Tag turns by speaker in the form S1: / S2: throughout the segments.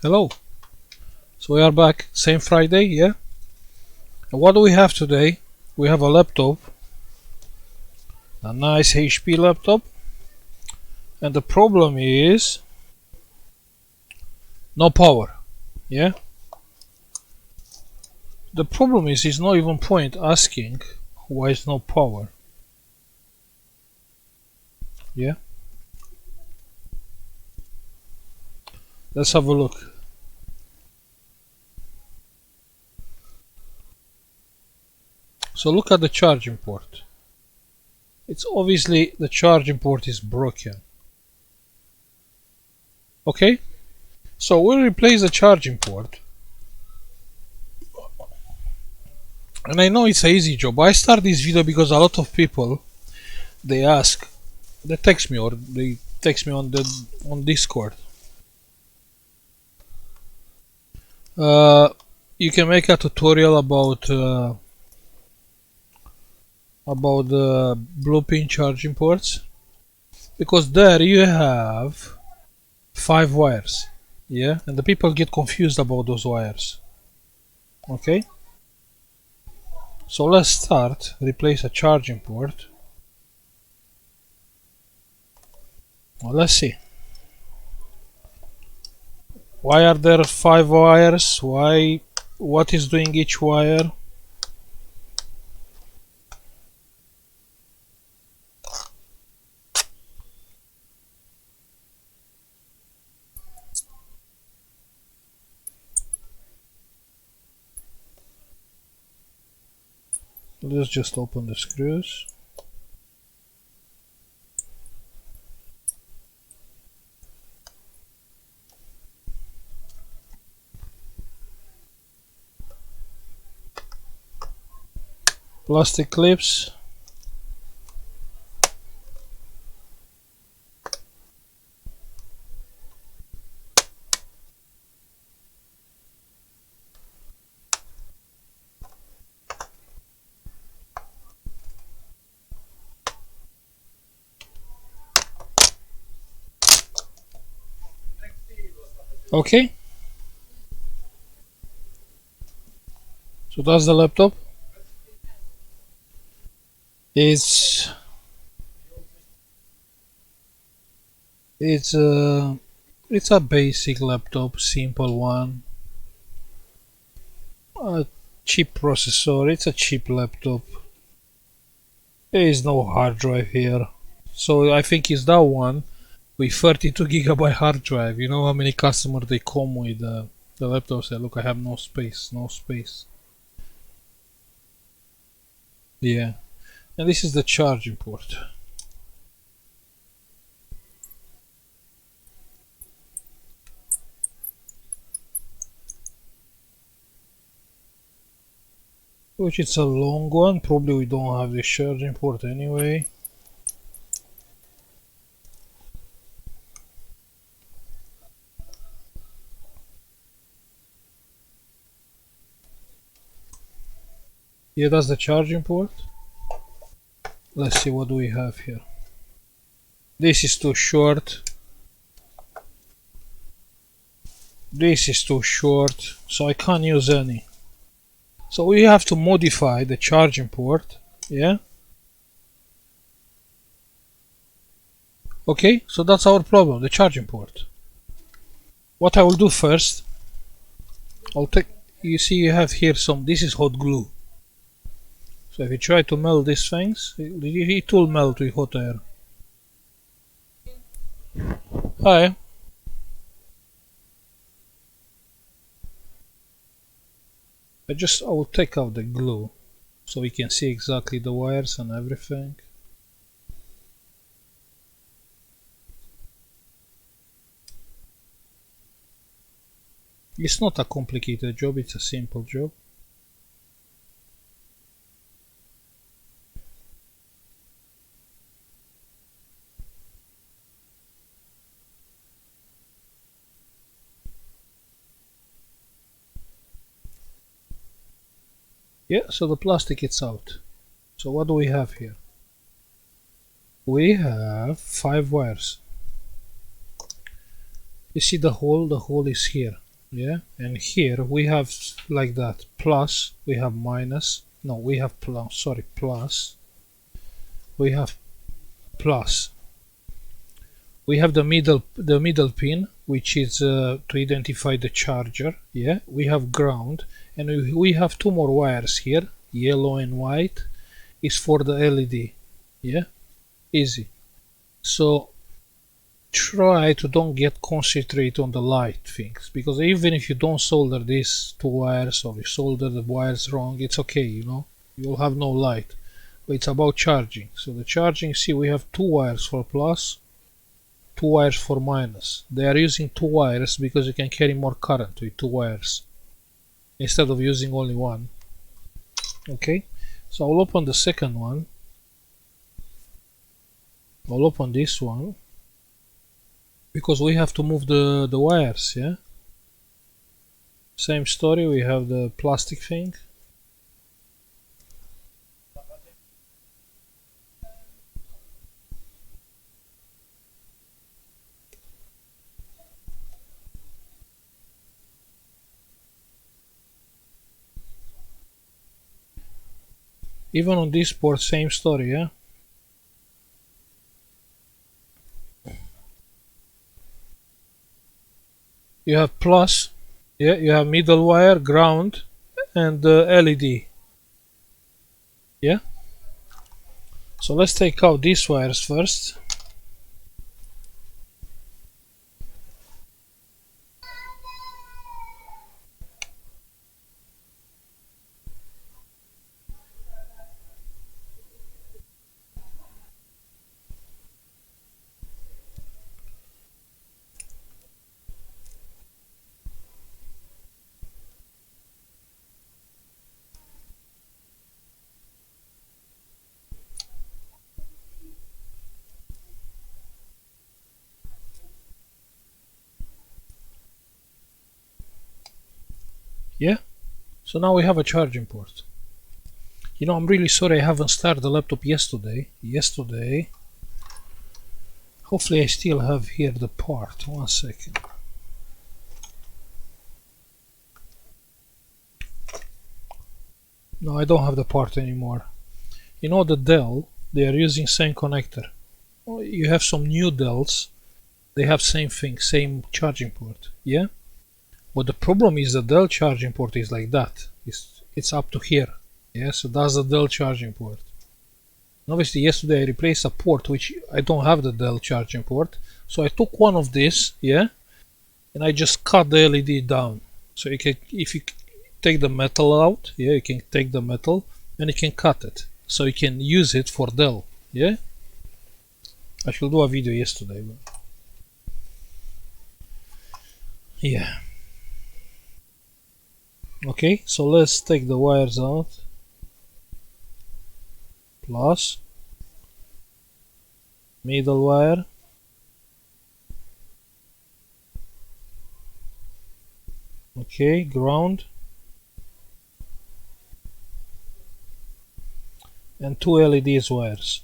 S1: Hello. So we are back, same Friday, yeah? And what do we have today? We have a laptop, a nice HP laptop, and the problem is no power, yeah? The problem is it's not even point asking why is no power, yeah? Let's have a look. So look at the charging port. It's obviously the charging port is broken. Okay? So we'll replace the charging port. And I know it's an easy job. I start this video because a lot of people they ask, they text me or they text me on Discord. Uh, you can make a tutorial about the blue pin charging ports, because there you have 5 wires, yeah, and the people get confused about those wires. Okay, so let's start replace a charging port. Well, let's see, why are there 5 wires, what is doing each wire. Let's just open the screws. Plastic clips. Okay, so that's the laptop. It's it's a it's a basic laptop, simple one. A cheap processor. It's a cheap laptop. There is no hard drive here, so I think it's that one with 32 GB hard drive. You know how many customers they come with the laptop say, "Look, I have no space, no space." Yeah, and this is the charging port. Which it's a long one, probably we don't have this charging port anyway. Yeah, that's the charging port. Let's see what do we have here. This is too short. This is too short, so I can't use any. So we have to modify the charging port, yeah? Okay, so that's our problem, the charging port. What I will do first, I'll take, you see you have here some, this is hot glue. So if you try to melt these things, it will melt with hot air. Hi. I will take out the glue so we can see exactly the wires and everything. It's not a complicated job, it's a simple job. Yeah, so the plastic is out. So what do we have here? We have 5 wires. You see the hole is here. Yeah, and here we have like that plus, we have minus, no, we have plus, sorry, plus, we have plus. We have the middle pin, which is to identify the charger. Yeah, we have ground, and we have two more wires here, yellow and white, is for the LED. Yeah, easy. So try to don't get concentrate on the light things, because even if you don't solder these two wires or you solder the wires wrong, it's okay, you know, you'll have no light. But it's about charging. So the charging, see, we have two wires for plus, two wires for minus. They are using two wires because you can carry more current with two wires instead of using only one. Okay, so I'll open the second one. I'll open this one because we have to move the wires. Yeah, same story, we have the plastic thing. Even on this port, same story. Yeah, you have plus, yeah, you have middle wire, ground, and LED. Yeah, so let's take out these wires first. Yeah, so now we have a charging port. You know, I'm really sorry I haven't started the laptop yesterday. Hopefully I still have here the part. 1 second. No, I don't have the part anymore. You know, the Dell, they are using same connector. You have some new Dells, they have same thing, same charging port. Yeah, but the problem is the Dell charging port is like that. It's up to here. Yeah, so that's the Dell charging port. And obviously yesterday I replaced a port which I don't have the Dell charging port, so I took one of this, yeah, and I just cut the LED down. So you can, if you take the metal out, yeah, you can take the metal and you can cut it, so you can use it for Dell. Yeah, I should do a video yesterday, but yeah. Okay, so let's take the wires out. Plus, middle wire, okay, ground, and two LEDs wires.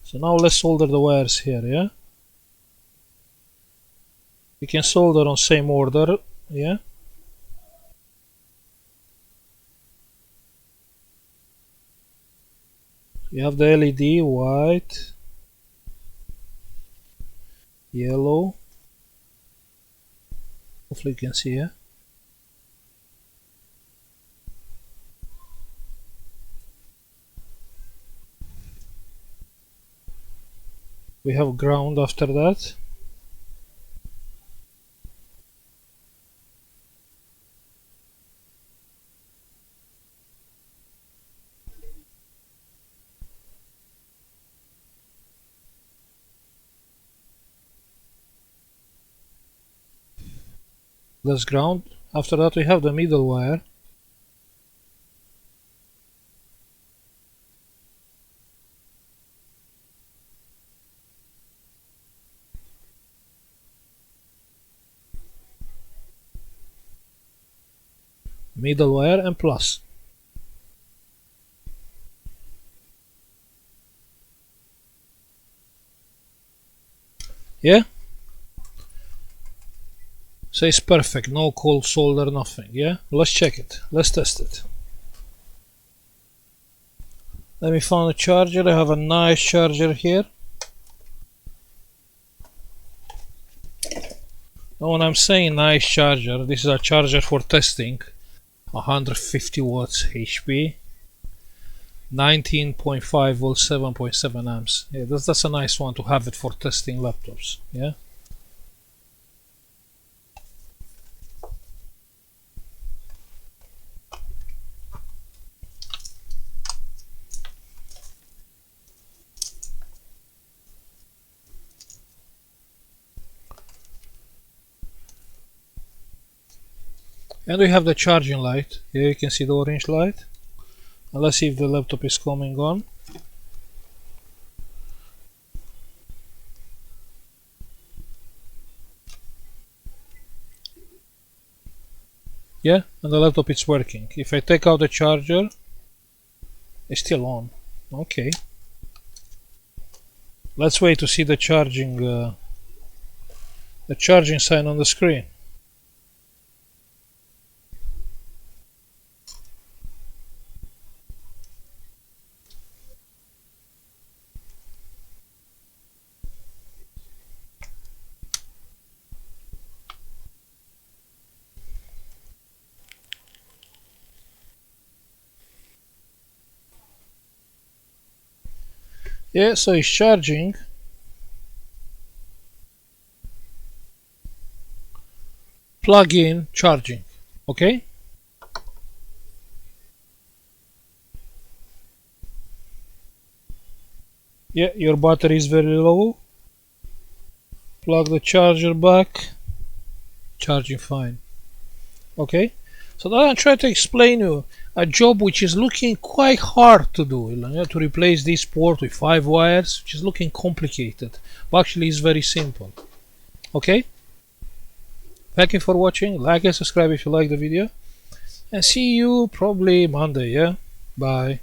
S1: So now let's solder the wires here. Yeah, we can solder on same order. Yeah, you have the LED white, yellow, hopefully you can see. Yeah, we have ground after that. That's ground. After that we have the middle wire. Middle wire and plus. Yeah, So it's perfect, no cold solder, nothing. Yeah, let's check it, let's test it. Let me find a charger. I have a nice charger here. And when I'm saying nice charger, this is a charger for testing. 150 watts HP, 19.5 volts, 7.7 amps. Yeah, that's a nice one to have it for testing laptops. Yeah. And we have the charging light. Here you can see the orange light. And let's see if the laptop is coming on. Yeah, and the laptop is working. If I take out the charger, it's still on. Okay. Let's wait to see the charging sign on the screen. Yeah, so it's charging. Plug in, charging. Okay. Yeah, your battery is very low. Plug the charger back. Charging fine. Okay. So now I try to explain you a job which is looking quite hard to do. You know, to replace this port with 5 wires, which is looking complicated, but actually it's very simple. Okay. Thank you for watching. Like and subscribe if you like the video, and see you probably Monday. Yeah. Bye.